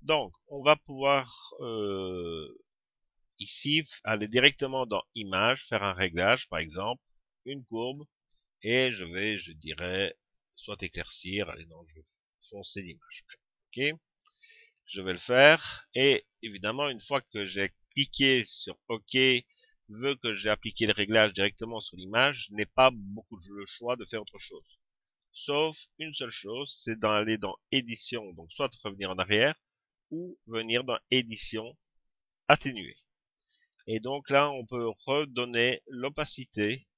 Donc, on va pouvoir ici aller directement dans Images, faire un réglage, par exemple, une courbe, et je dirais, soit éclaircir, allez non, je vais foncer l'image. Ok, je vais le faire, et évidemment, une fois que j'ai cliqué sur OK, veut que j'ai appliqué le réglage directement sur l'image, je n'ai pas beaucoup le choix de faire autre chose. Sauf une seule chose, c'est d'aller dans Édition, donc soit revenir en arrière, ou venir dans Édition, atténuer. Et donc là, on peut redonner l'opacité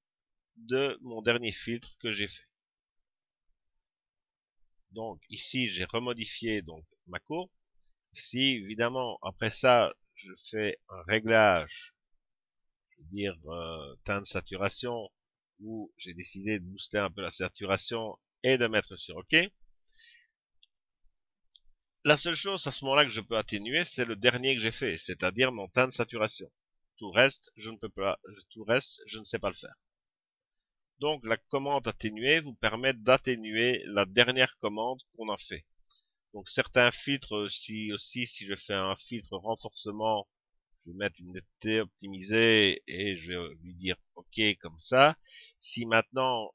de mon dernier filtre que j'ai fait. Donc ici, j'ai remodifié donc ma courbe. Ici, évidemment, après ça, je fais un réglage, je veux dire teinte saturation, où j'ai décidé de booster un peu la saturation et de mettre sur OK. La seule chose à ce moment-là que je peux atténuer, c'est le dernier que j'ai fait, c'est-à-dire mon teinte saturation. Tout reste, je ne peux pas, tout reste, je ne sais pas le faire. Donc, la commande atténuer vous permet d'atténuer la dernière commande qu'on a fait. Donc, certains filtres, si je fais un filtre renforcement, je vais mettre une netteté optimisée et je vais lui dire OK comme ça. Si maintenant,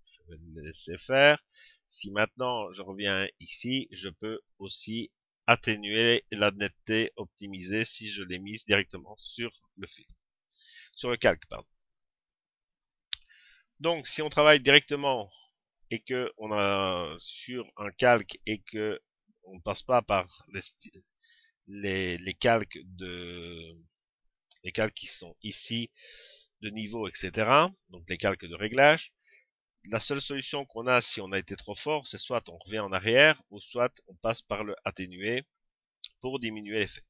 je vais le laisser faire. Si maintenant je reviens ici, je peux aussi atténuer la netteté optimisée si je l'ai mise directement sur le filtre, sur le calque, pardon. Donc, si on travaille directement et que on a sur un calque et que on ne passe pas par les calques les calques qui sont ici de niveau, etc. Donc les calques de réglage. La seule solution qu'on a si on a été trop fort, c'est soit on revient en arrière ou soit on passe par le atténuer pour diminuer l'effet.